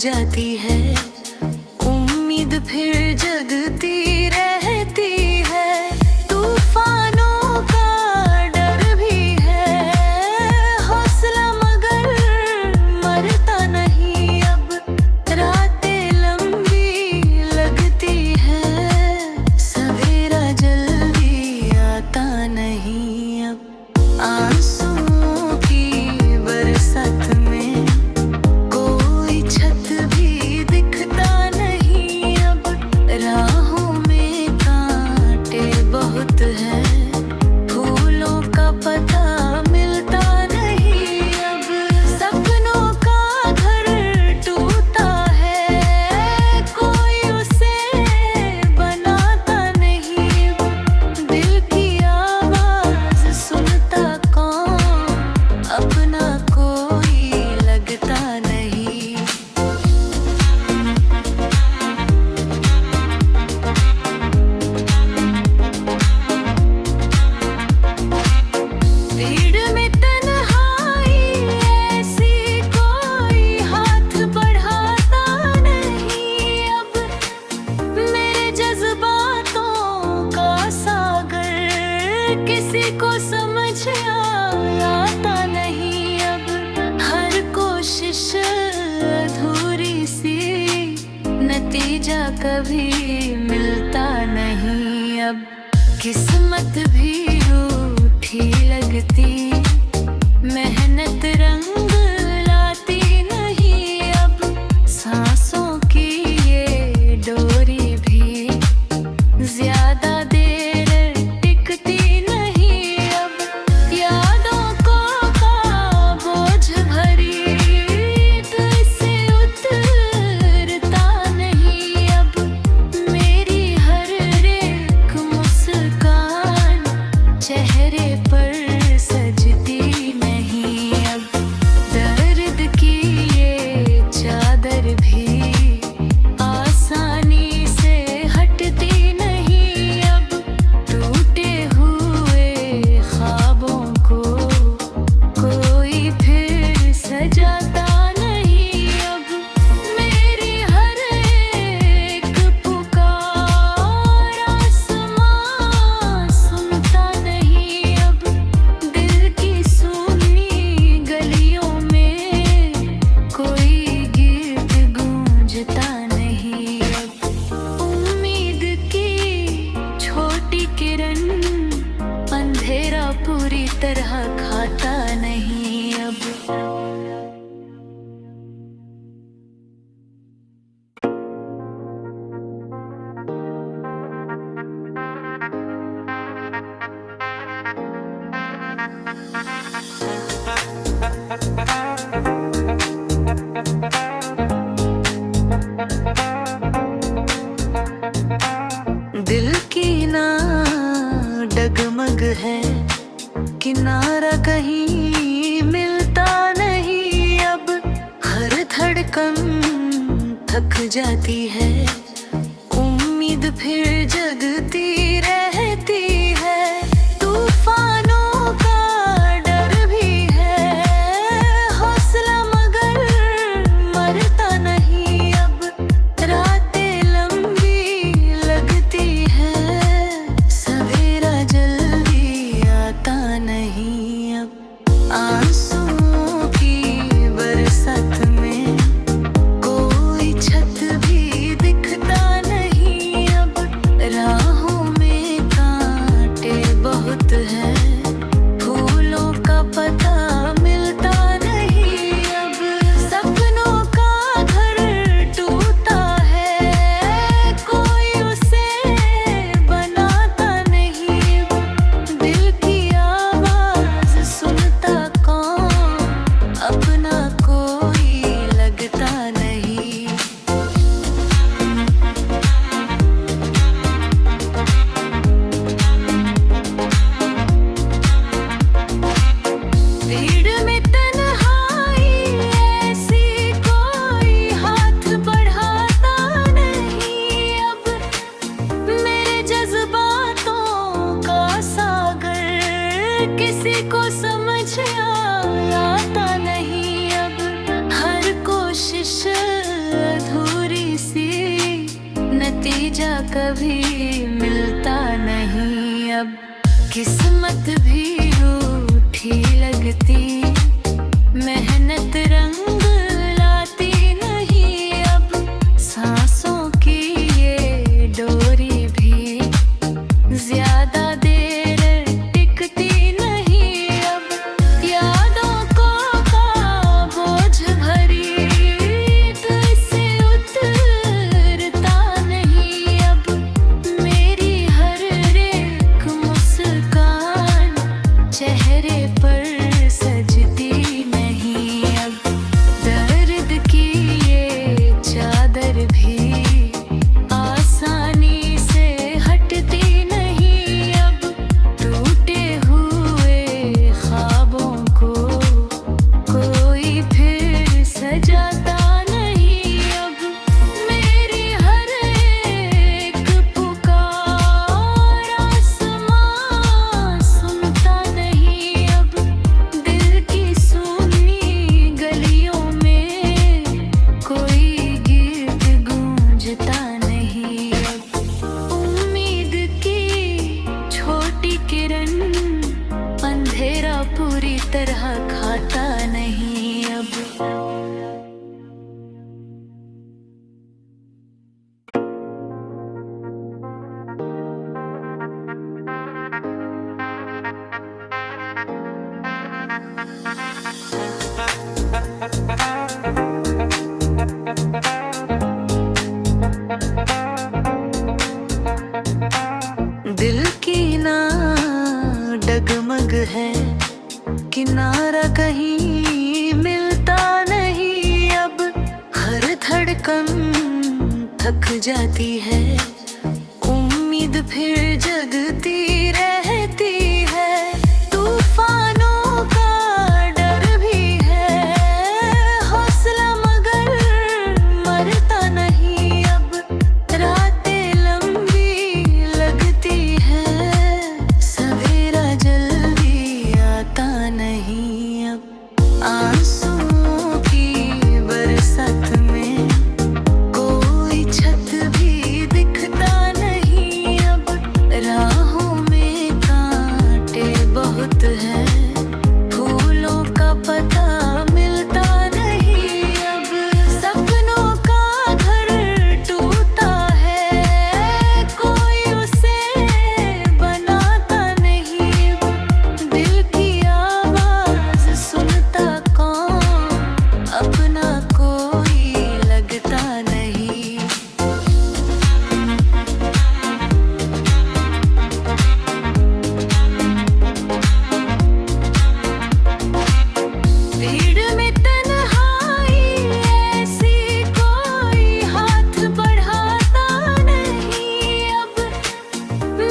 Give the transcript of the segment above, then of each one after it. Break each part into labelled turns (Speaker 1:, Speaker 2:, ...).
Speaker 1: जाती है, उम्मीद फिर जगती रहती है। तूफानों का डर भी है, हौसला मगर मरता नहीं अब। रातें लंबी लगती है, सवेरा जल्दी आता नहीं अब। आंसुओं की बरसात में कोई छत भी दिखता नहीं अब। राहों में कांटे बहुत हैं, फूलों का पता मिलता नहीं अब। सपनों का घर टूटा है, कोई उसे बनाता नहीं अब। दिल की आवाज सुनता कौन, अपना कोई लगता नहीं। भीड़ में तन्हाई ऐसी, कोई हाथ बढ़ाता नहीं अब। मेरे जज्बातों का सागर किसी को समझ आता नहीं अब। हर कोशिश अधूरी सी, नतीजा कभी मिलता नहीं अब। किस्मत भी रूठी लगती, मेहनत रंग लाती नहीं अब। सांसों की ये डोरी भी ज्यादा देर टिकती नहीं अब। यादों को का बोझ भरी, तो इससे उतरता नहीं अब। मेरी हर एक मुस्कान चेहरे पर सजती नहीं अब। दर्द की ये चादर भी आसानी से हटती नहीं अब। टूटे हुए ख्वाबों को कोई फिर सजाता नहीं अब। मेरी हर एक पुकार आसमां सुनता नहीं अब। दिल की सूनी गलियों में कोई गीत गूंजता नहीं अब। उम्मीद की छोटी किरण अंधेरा पूरी तरह खाता नहीं अब। दिल की ना डगमग है, किनारा कहीं मिलता नहीं अब। हर धड़कन थक जाती है, उम्मीद फिर जगती रहती है। तूफानों का डर भी है, हौसला मगर मरता नहीं अब। रातें लंबी लगती है, सवेरा जल्दी आता नहीं अब। आंसुओं की बरसात में कोई छत भी दिखता नहीं अब। राहों में कभी मिलता नहीं अब। किस्मत भी रूठी लगती, मेहनत रंग लाती नहीं अब। सांसों की ये डोरी भी ज्यादा देर टिकती नहीं अब। यादों को का बोझ भरी तो इससे उतरता नहीं अब। मेरी हर एक मुस्कान चेहरे पर सजती नहीं अब। दर्द की ये चादर भी आसानी से हटती नहीं अब। टूटे हुए ख्वाबों को कोई फिर सजाता नहीं अब। मेरी हर एक पुकार आसमां सुनता नहीं अब। दिल की सुनी गलियों में कोई गीत गूंजता नहीं अब। उम्मीद की छोटी किरण अंधेरा पूरी तरह खाता नहीं अब। दिल की ना डगमग है, किनारा कहीं मिलता नहीं अब। हर धड़कन थक जाती है, उम्मीद फिर जगती रहती है। तूफानों का डर भी है, हौसला मगर मरता नहीं अब। रातें लंबी लगती है, सवेरा जल्दी आता नहीं अब। आंसुओं की बरसात में कोई छत भी दिखता नहीं अब। राहों में कांटे बहुत है, फूलों का पता मिलता नहीं अब। सपनों का घर टूटा है, कोई उसे बनाता नहीं अब। दिल की आवाज सुनता कौन, अपना कोई लगता नहीं। भीड़ में तन्हाई ऐसी, कोई हाथ बढ़ाता नहीं अब।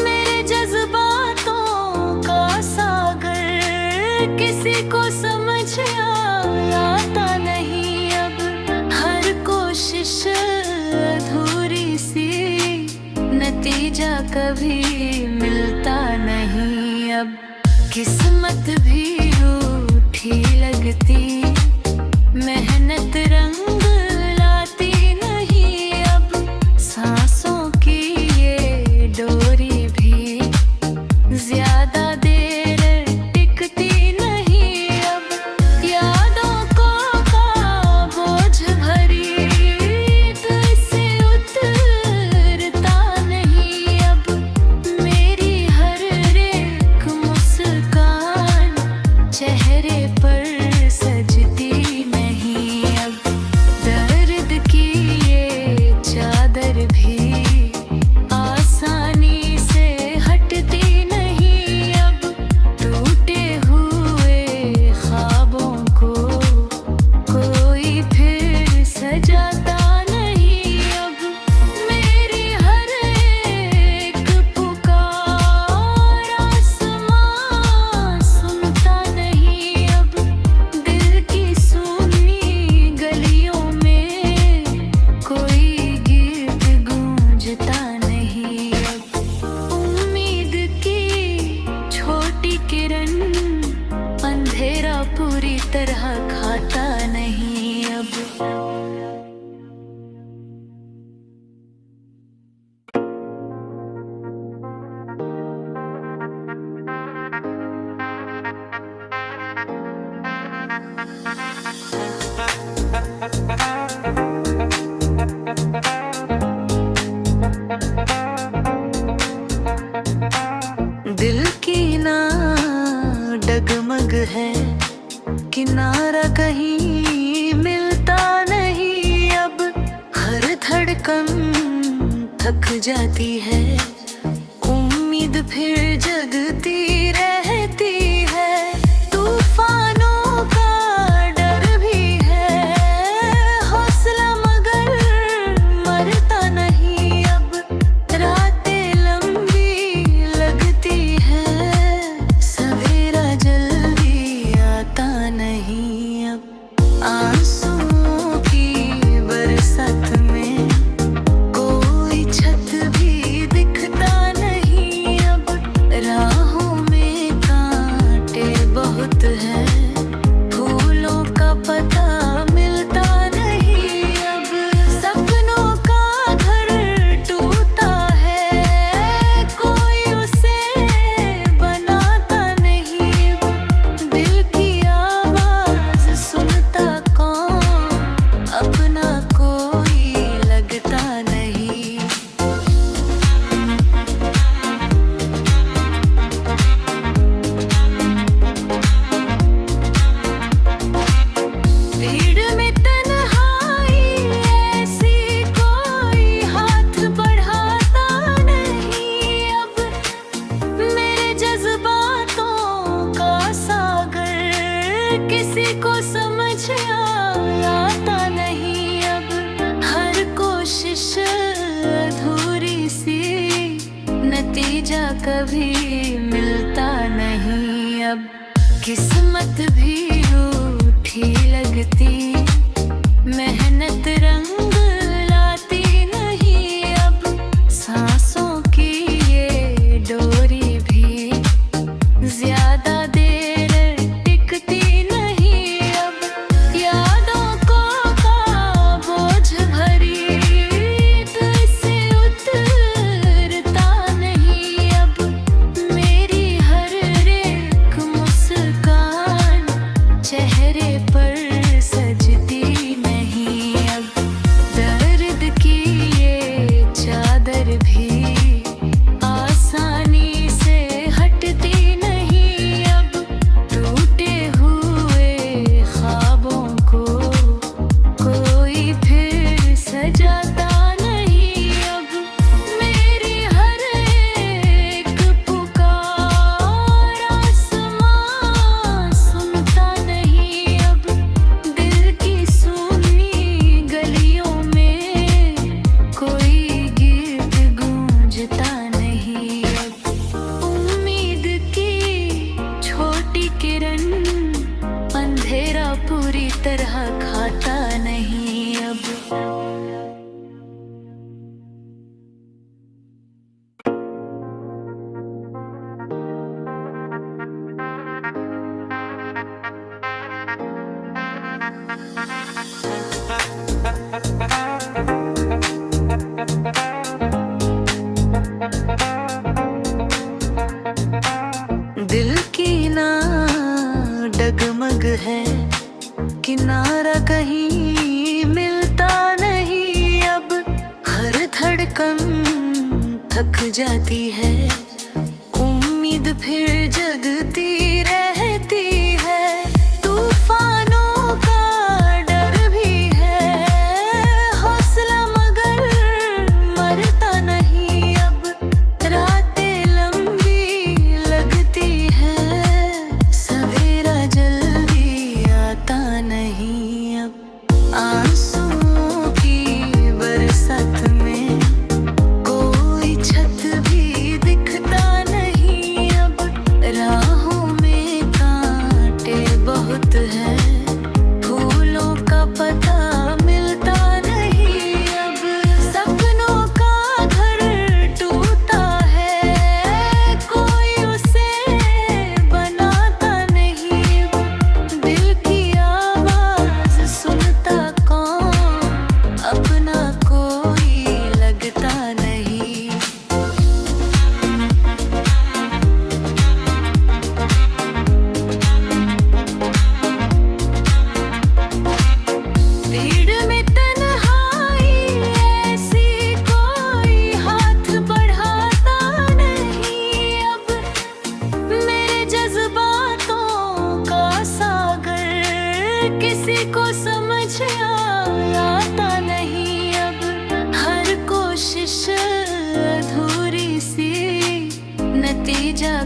Speaker 1: मेरे जज्बातों का सागर किसी को समझ आता नहीं अब। हर कोशिश अधूरी सी, नतीजा कभी मिलता नहीं अब। किस्मत भी रूठी लगती, मेहनत रंग लाती नहीं अब। सांसों की ये डोरी भी ज्यादा देर टिकती नहीं अब। यादों को का बोझ भरी तो इससे उतरता नहीं अब। मेरी हर एक मुस्कान चेहरे पर सजती नहीं अब। जाती है, उम्मीद फिर जगती रहती है। तूफानों का डर भी है, हौसला मगर मरता नहीं अब। रातें लंबी लगती है, सवेरा जल्दी आता नहीं अब। आंसुओं की बरसात में कोई छत भी दिखता नहीं अब। राहों में कांटे बहुत हैं, फूलों का पता मिलता नहीं अब। सपनों का घर टूटा है, कोई उसे बनाता नहीं। दिल की आवाज सुनता कौन, अपना कोई लगता नहीं। भीड़ में तन्हाई ऐसी, कोई हाथ बढ़ाता नहीं अब। मेरे जज्बातों का सागर किसी को समझ आता नहीं अब। हर कोशिश अधूरी सी, नतीजा कभी मिलता नहीं अब। किस्मत भी रूठी लगती, मेहनत रंग लाती नहीं अब। सांसों की ये डोरी भी ज्यादा देर टिकती नहीं अब। यादों को का बोझ भरी, दिल से उतरता नहीं अब। मेरी हर एक मुस्कान चेहरे पर सजती नहीं अब। दर्द की ये चादर भी आसानी से हटती नहीं अब। टूटे हुए ख्वाबों को कोई फिर सजाता नहीं अब। मेरी हर एक पुकार आसमां सुनता नहीं अब। दिल की सूनी गलियों में कोई गीत गूंजता नहीं अब। उम्मीद की छोटी किरण अंधेरा पूरी तरह खाता नहीं अब। दिल की ना डगमग है, किनारा कहीं मिलता नहीं अब। हर धड़कन थक जाती है, उम्मीद फिर जगती रहती है। तूफानों का डर भी है, हौसला मगर मरता नहीं अब। रातें लंबी लगती है, सवेरा जल्दी आता नहीं अब। आंसुओं की बरसात में कोई छत भी दिख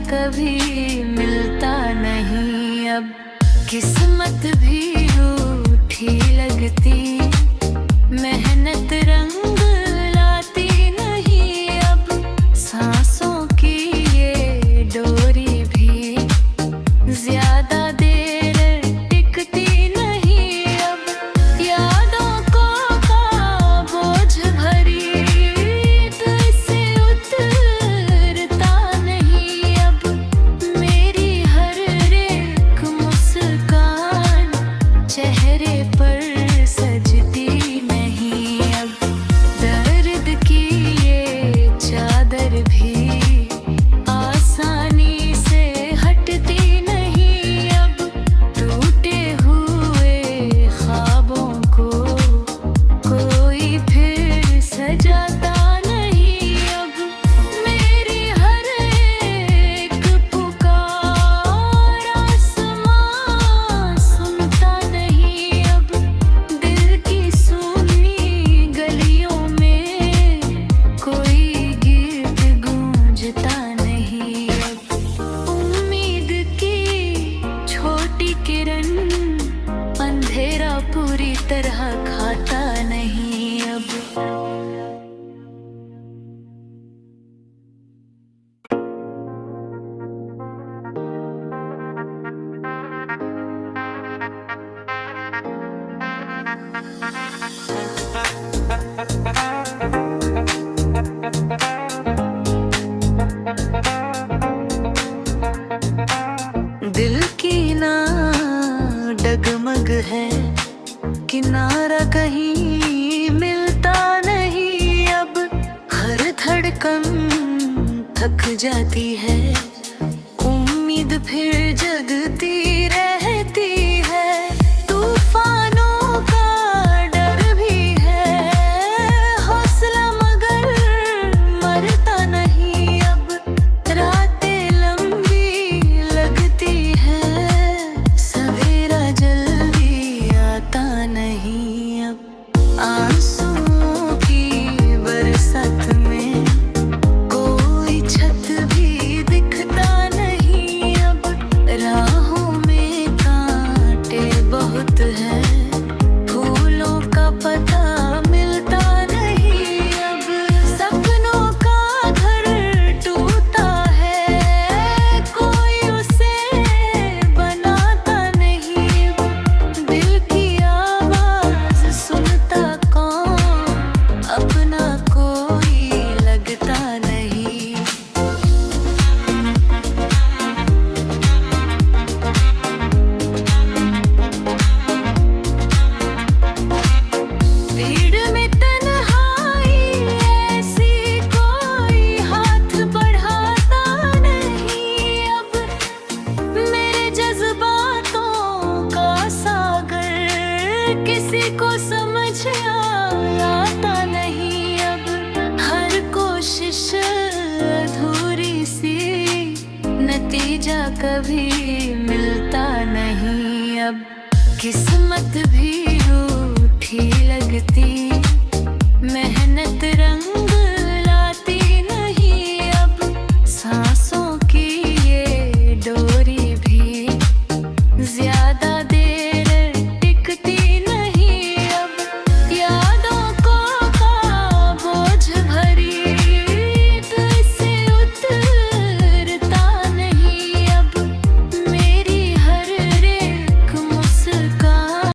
Speaker 1: कभी मिलता नहीं अब। किस्मत भी रूठी लगती, मेहनत रंग लाती नहीं अब। सांसों की ये डोरी भी ज्यादा देर टिकती नहीं अब। यादों को का बोझ भरी तो इससे उतरता नहीं अब। मेरी हर एक मुस्कान चेहरे पर सजती नहीं अब। दर्द की ये चादर भी आसानी से हटती नहीं अब। टूटे हुए ख्वाबों को कोई फिर सजाता नहीं अब। मेरी हर एक पुकार आसमां सुनता नहीं अब। दिल की सूनी गलियों में कोई गीत गूंजता नहीं अब। उम्मीद की छोटी किरण अंधेरा पूरी तरह खाता नहीं अब। दिल की ना डगमग है, किनारा कहीं मिलता नहीं अब। हर धड़कन थक जाती है, उम्मीद फिर जगती रहती है। तूफानों का डर भी है, हौसला मगर मरता नहीं अब। रातें लंबी लगती है, सवेरा जल्दी आता नहीं अब। आंसुओं की बरसात में कोई छत भी दिखता नहीं अब। राहों में कांटे बहुत हैं, फूलों का पता मिलता नहीं अब। सपनों का घर टूटा है, कोई उसे बनाता नहीं अब। दिल की आवाज सुनता कौन, अपना कोई लगता नहीं। भीड़ में तन्हाई ऐसी, कोई हाथ बढ़ाता नहीं अब। मेरे जज्बातों का सागर किसी को समझ आता नहीं अब। हर कोशिश अधूरी सी, नतीजा कभी मिलता नहीं अब। किस्मत भी रूठी लगती,